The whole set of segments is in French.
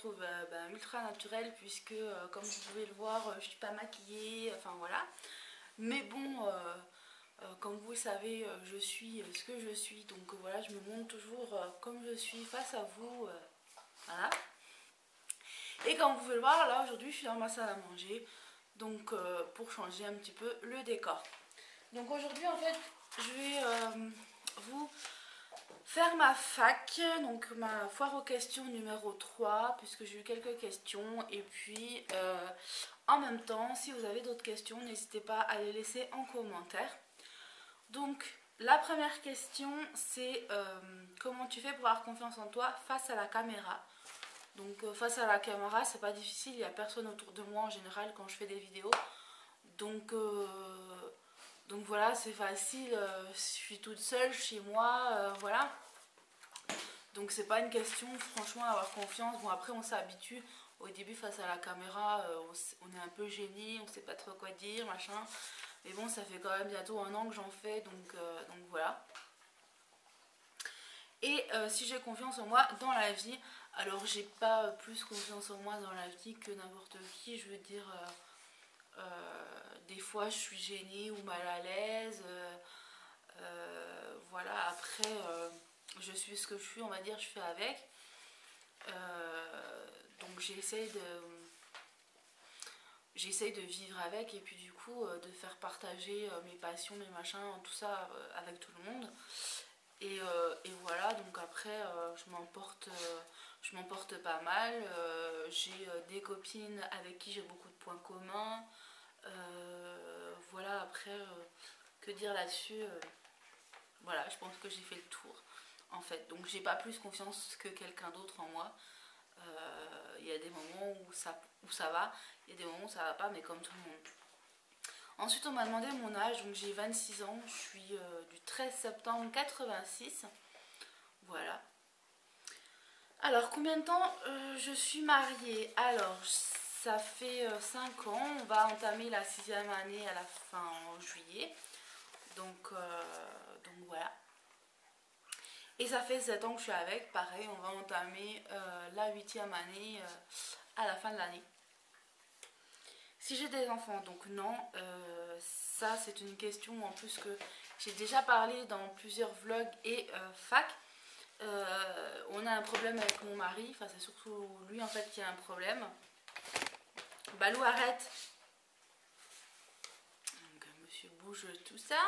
trouve ultra naturelle puisque comme vous pouvez le voir, je suis pas maquillée, enfin voilà. Mais bon, comme vous le savez, je suis ce que je suis, donc voilà, je me montre toujours comme je suis face à vous, voilà. Et comme vous pouvez le voir, là aujourd'hui je suis dans ma salle à manger, donc pour changer un petit peu le décor. Donc aujourd'hui en fait, je vais vous faire ma fac, donc ma foire aux questions numéro 3, puisque j'ai eu quelques questions. Et puis en même temps, si vous avez d'autres questions, n'hésitez pas à les laisser en commentaire. Donc la première question, c'est comment tu fais pour avoir confiance en toi face à la caméra. Donc face à la caméra, c'est pas difficile, il n'y a personne autour de moi en général quand je fais des vidéos. Donc voilà, c'est facile, je suis toute seule chez moi, voilà. Donc c'est pas une question, franchement, d'avoir confiance. Bon, après on s'habitue. Au début face à la caméra, on est un peu gêné, on sait pas trop quoi dire, machin. Mais bon, ça fait quand même bientôt 1 an que j'en fais, donc voilà. Et si j'ai confiance en moi dans la vie, alors j'ai pas plus confiance en moi dans la vie que n'importe qui, je veux dire... des fois je suis gênée ou mal à l'aise, voilà, après je suis ce que je suis, on va dire, je fais avec, donc j'essaye de vivre avec, et puis du coup de faire partager mes passions, mes machins, tout ça avec tout le monde, et voilà. Donc après je m'emporte pas mal, j'ai des copines avec qui j'ai beaucoup de points communs. Voilà, après, que dire là-dessus, voilà, je pense que j'ai fait le tour, en fait. Donc j'ai pas plus confiance que quelqu'un d'autre en moi. Il y a des moments où ça va, il y a des moments où ça va pas, mais comme tout le monde. Ensuite, on m'a demandé mon âge, donc j'ai 26 ans, je suis du 13 septembre 86, voilà. Alors, combien de temps je suis mariée? Alors, ça fait 5 ans, on va entamer la 6e année à la fin en juillet. Donc voilà. Et ça fait 7 ans que je suis avec, pareil, on va entamer la 8e année à la fin de l'année. Si j'ai des enfants, donc non, ça c'est une question en plus que j'ai déjà parlé dans plusieurs vlogs et fac. On a un problème avec mon mari, enfin c'est surtout lui en fait qui a un problème. Balou, arrête. Donc monsieur bouge tout ça.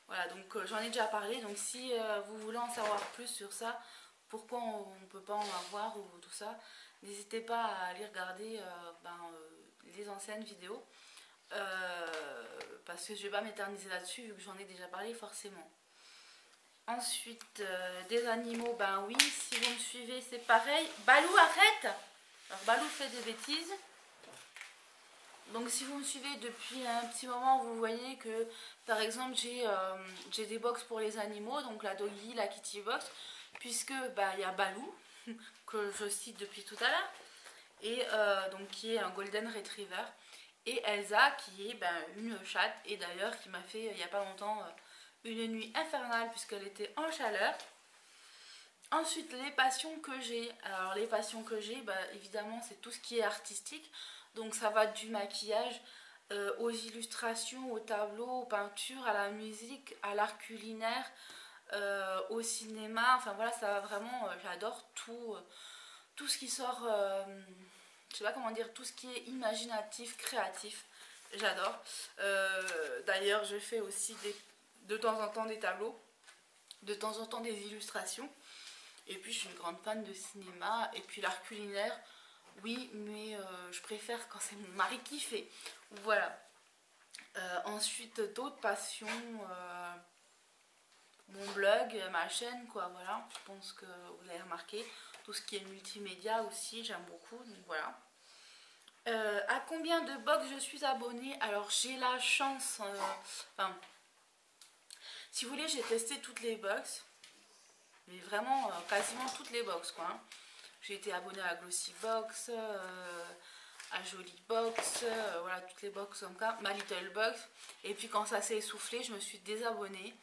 Voilà, donc j'en ai déjà parlé, donc si vous voulez en savoir plus sur ça, pourquoi on ne peut pas en avoir ou tout ça, n'hésitez pas à aller regarder les anciennes vidéos, parce que je ne vais pas m'éterniser là-dessus vu que j'en ai déjà parlé forcément. Ensuite, des animaux, ben oui, si vous me suivez, c'est pareil. Balou, arrête! Alors, Balou fait des bêtises. Donc, si vous me suivez depuis un petit moment, vous voyez que, par exemple, j'ai des box pour les animaux, donc la doggy, la kitty box, puisque il y a Balou, que je cite depuis tout à l'heure, et donc qui est un golden retriever, et Elsa, qui est une chatte, et d'ailleurs qui m'a fait, il n'y a pas longtemps... une nuit infernale puisqu'elle était en chaleur. Ensuite, les passions que j'ai. Alors les passions que j'ai, évidemment c'est tout ce qui est artistique. Donc ça va du maquillage aux illustrations, aux tableaux, aux peintures, à la musique, à l'art culinaire, au cinéma. Enfin voilà, ça va vraiment, j'adore tout ce qui sort, je sais pas comment dire, tout ce qui est imaginatif, créatif. J'adore. D'ailleurs je fais aussi de temps en temps des tableaux, de temps en temps des illustrations. Et puis je suis une grande fan de cinéma. Et puis l'art culinaire, oui, mais je préfère quand c'est mon mari qui fait. Voilà. Ensuite, d'autres passions, mon blog, ma chaîne, quoi, voilà. Je pense que vous avez remarqué. Tout ce qui est multimédia aussi, j'aime beaucoup, donc voilà. À combien de box je suis abonnée? Alors j'ai la chance, si vous voulez, j'ai testé toutes les box, mais vraiment quasiment toutes les box, quoi. J'ai été abonnée à Glossy Box, à Jolie Box, voilà, toutes les box comme ça, ma Little Box. Et puis quand ça s'est essoufflé, je me suis désabonnée,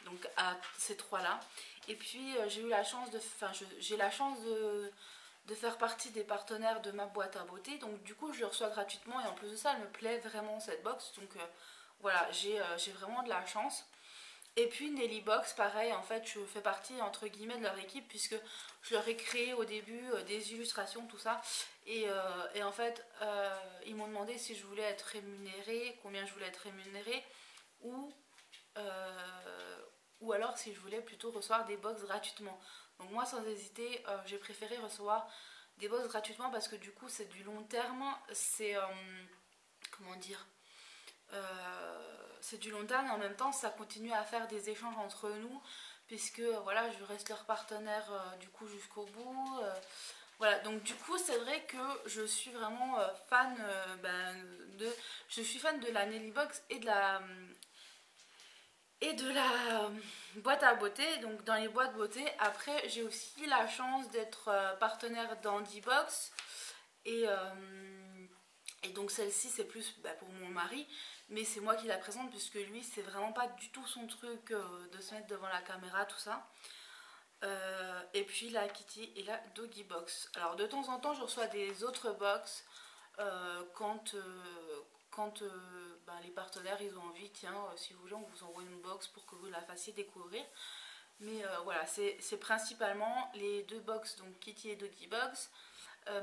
donc à ces trois-là. Et puis j'ai eu la chance de, j'ai la chance de faire partie des partenaires de ma boîte à beauté. Donc du coup je le reçois gratuitement et en plus de ça elle me plaît vraiment cette box. Donc voilà, j'ai vraiment de la chance. Et puis Nelly Box, pareil, en fait je fais partie entre guillemets de leur équipe puisque je leur ai créé au début des illustrations, tout ça. Et en fait ils m'ont demandé si je voulais être rémunérée, combien je voulais être rémunérée ou, ou alors si je voulais plutôt recevoir des box gratuitement. Donc moi sans hésiter j'ai préféré recevoir des box gratuitement parce que du coup c'est du long terme, c'est comment dire, c'est du long terme et en même temps ça continue à faire des échanges entre nous puisque voilà je reste leur partenaire du coup jusqu'au bout. Voilà, donc du coup c'est vrai que je suis vraiment fan je suis fan de la Nelly Box et de la boîte à beauté. Donc dans les boîtes beauté, après j'ai aussi la chance d'être partenaire d'Andy Box et, et donc celle-ci c'est plus pour mon mari, mais c'est moi qui la présente puisque lui c'est vraiment pas du tout son truc de se mettre devant la caméra, tout ça. Et puis la Kitty et la Doggy Box. Alors de temps en temps je reçois des autres box quand les partenaires ils ont envie, tiens si vous voulez on vous envoie une box pour que vous la fassiez découvrir. Mais voilà, c'est principalement les deux box, donc Kitty et Doggy Box,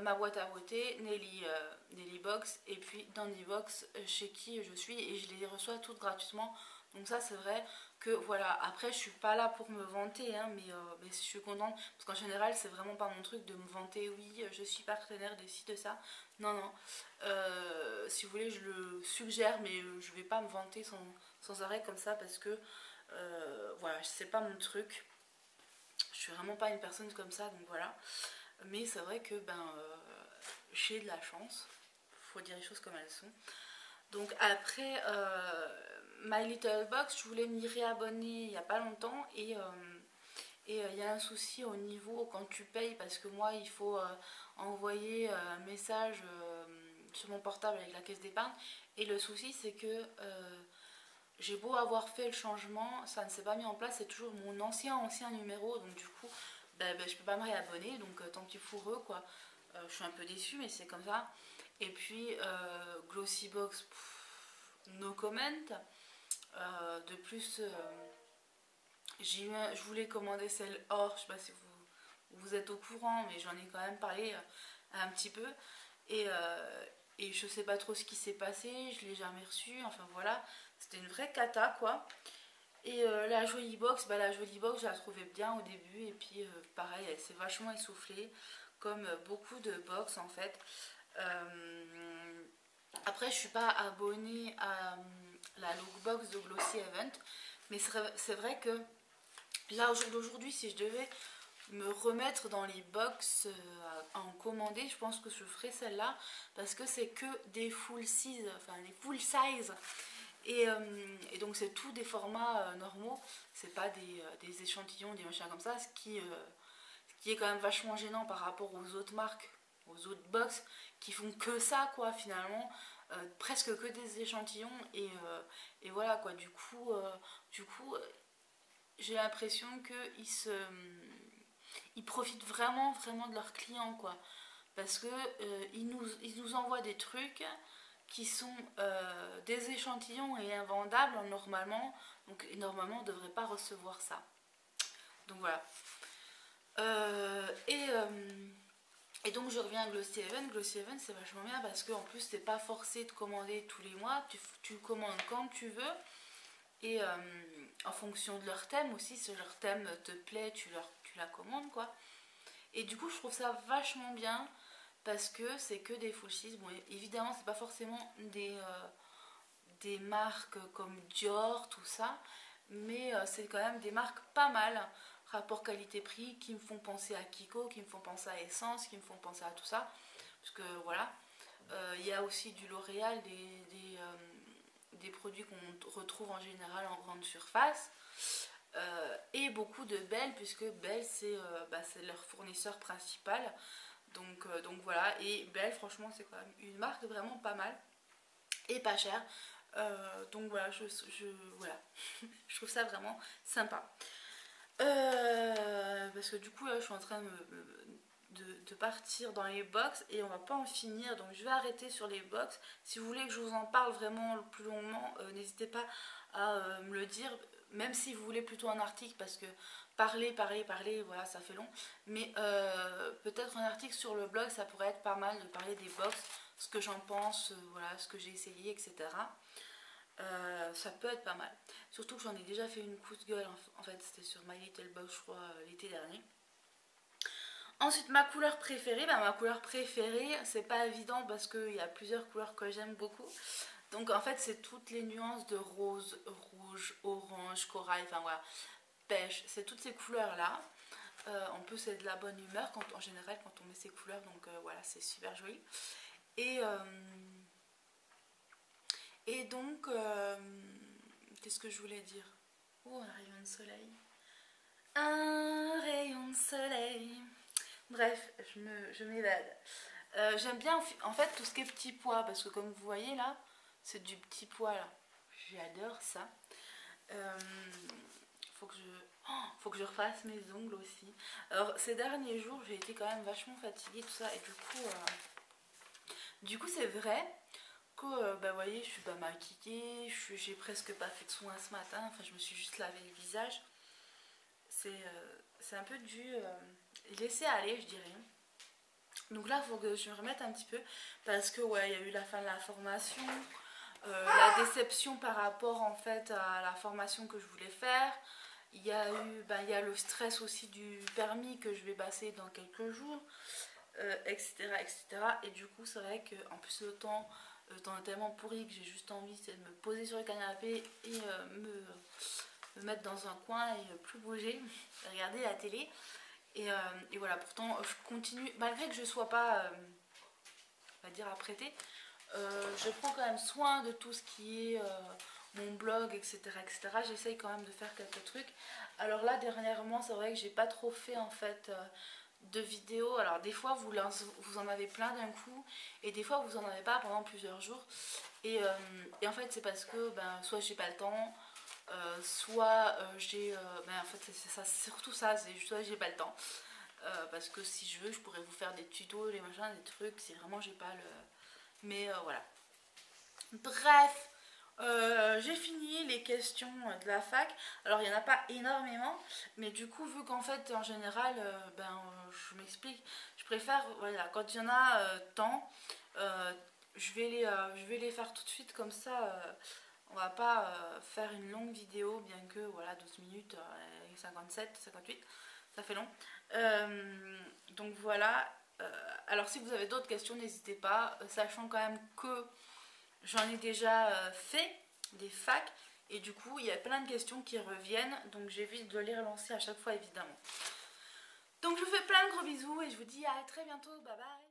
ma boîte à beauté, Nelly Box et puis Dandy Box chez qui je suis et je les reçois toutes gratuitement. Donc ça c'est vrai que voilà, après je suis pas là pour me vanter hein, mais je suis contente parce qu'en général c'est vraiment pas mon truc de me vanter, oui je suis partenaire de ci, de ça. Non non, si vous voulez je le suggère mais je vais pas me vanter sans arrêt comme ça parce que voilà, c'est pas mon truc. Je suis vraiment pas une personne comme ça donc voilà. Mais c'est vrai que j'ai de la chance, faut dire les choses comme elles sont. Donc après My Little Box, je voulais m'y réabonner il n'y a pas longtemps et il y a un souci au niveau quand tu payes parce que moi il faut envoyer un message sur mon portable avec la caisse d'épargne et le souci c'est que j'ai beau avoir fait le changement, ça ne s'est pas mis en place, c'est toujours mon ancien numéro donc du coup je peux pas me réabonner donc tant pis pour eux quoi. Je suis un peu déçue mais c'est comme ça. Et puis Glossybox, no comment. De plus je voulais commander celle or, je sais pas si vous êtes au courant mais j'en ai quand même parlé un petit peu et je sais pas trop ce qui s'est passé, je l'ai jamais reçu, enfin voilà, c'était une vraie cata quoi. Et la Jolie Box, je la trouvais bien au début et puis pareil elle s'est vachement essoufflée comme beaucoup de box en fait. Après je suis pas abonnée à la lookbox de Glossy Event mais c'est vrai que là au jour d'aujourd'hui si je devais me remettre dans les box à en commander, je pense que je ferais celle-là parce que c'est que des full size, enfin des full size et donc c'est tout des formats normaux, c'est pas des échantillons, des machins comme ça, ce qui est quand même vachement gênant par rapport aux autres marques, aux autres box qui font que ça quoi finalement, presque que des échantillons et voilà quoi, du coup j'ai l'impression qu'ils profitent vraiment de leurs clients quoi, parce que ils nous envoient des trucs qui sont des échantillons et invendables normalement, donc normalement on ne devrait pas recevoir ça. Donc voilà. Et donc je reviens à Glossy Event. Glossy Event c'est vachement bien parce qu'en plus t'es pas forcé de commander tous les mois, tu commandes quand tu veux et en fonction de leur thème aussi, si leur thème te plaît tu la commandes quoi. Et du coup je trouve ça vachement bien parce que c'est que des full size. Bon évidemment c'est pas forcément des marques comme Dior tout ça, mais c'est quand même des marques pas mal, rapport qualité-prix, qui me font penser à Kiko, qui me font penser à Essence, qui me font penser à tout ça parce que voilà. Il y a aussi du L'Oréal, des produits qu'on retrouve en général en grande surface et beaucoup de Belle puisque Belle c'est leur fournisseur principal donc voilà. Et Belle franchement c'est quand même une marque vraiment pas mal et pas chère. Donc voilà, voilà. Je trouve ça vraiment sympa. Parce que du coup là je suis en train de de partir dans les box et on va pas en finir, donc je vais arrêter sur les box. Si vous voulez que je vous en parle vraiment plus longuement, n'hésitez pas à me le dire, même si vous voulez plutôt un article, parce que parler, voilà, ça fait long, mais peut-être un article sur le blog, ça pourrait être pas mal de parler des box, ce que j'en pense, voilà, ce que j'ai essayé, etc. Ça peut être pas mal, surtout que j'en ai déjà fait une coup de gueule, en fait c'était sur My Little Box, je crois, l'été dernier. Ensuite, ma couleur préférée, ma couleur préférée, c'est pas évident parce qu'il y a plusieurs couleurs que j'aime beaucoup. Donc en fait, c'est toutes les nuances de rose, rouge, orange, corail, enfin voilà, pêche, c'est toutes ces couleurs-là. En plus, c'est de la bonne humeur en général quand on met ces couleurs, donc voilà, c'est super joli. Et donc, qu'est-ce que je voulais dire? Oh, un rayon de soleil. Un rayon de soleil. Bref, je m'évade. J'aime bien en fait tout ce qui est petit pois, parce que comme vous voyez là, c'est du petit pois là. J'adore ça. Faut que je refasse mes ongles aussi. Alors ces derniers jours, j'ai été quand même vachement fatiguée, tout ça, et du coup c'est vrai que, vous voyez, je suis pas maquillée, j'ai presque pas fait de soins ce matin, enfin je me suis juste lavé le visage. C'est un peu dû laisser aller, je dirais. Donc là, il faut que je me remette un petit peu parce que ouais, il y a eu la fin de la formation, la déception par rapport en fait à la formation que je voulais faire. Il y a eu, il y a le stress aussi du permis que je vais passer dans quelques jours, etc., etc. Et du coup, c'est vrai que en plus le temps est tellement pourri que j'ai juste envie de me poser sur le canapé et me mettre dans un coin et plus bouger, regarder la télé. Et voilà, pourtant je continue, malgré que je sois pas, on va dire, apprêtée, je prends quand même soin de tout ce qui est mon blog, etc., etc. J'essaye quand même de faire quelques trucs. Alors là, dernièrement, c'est vrai que j'ai pas trop fait en fait de vidéos. Alors des fois, vous en avez plein d'un coup, et des fois, vous en avez pas pendant plusieurs jours. Et en fait, c'est parce que soit j'ai pas le temps, soit j'ai en fait c'est ça, surtout ça, c'est soit j'ai pas le temps, parce que si je veux je pourrais vous faire des tutos, les machins, des trucs, c'est vraiment j'ai pas le, mais voilà, bref. J'ai fini les questions de la fac. Alors il n'y en a pas énormément, mais du coup vu qu'en fait en général je m'explique, je préfère, voilà, quand il y en a tant, je vais les faire tout de suite, comme ça on va pas faire une longue vidéo, bien que voilà 12 minutes, 57, 58, ça fait long. Donc voilà. Alors si vous avez d'autres questions, n'hésitez pas, sachant quand même que j'en ai déjà fait des facs, et du coup il y a plein de questions qui reviennent, donc j'évite de les relancer à chaque fois évidemment. Donc je vous fais plein de gros bisous et je vous dis à très bientôt, bye bye.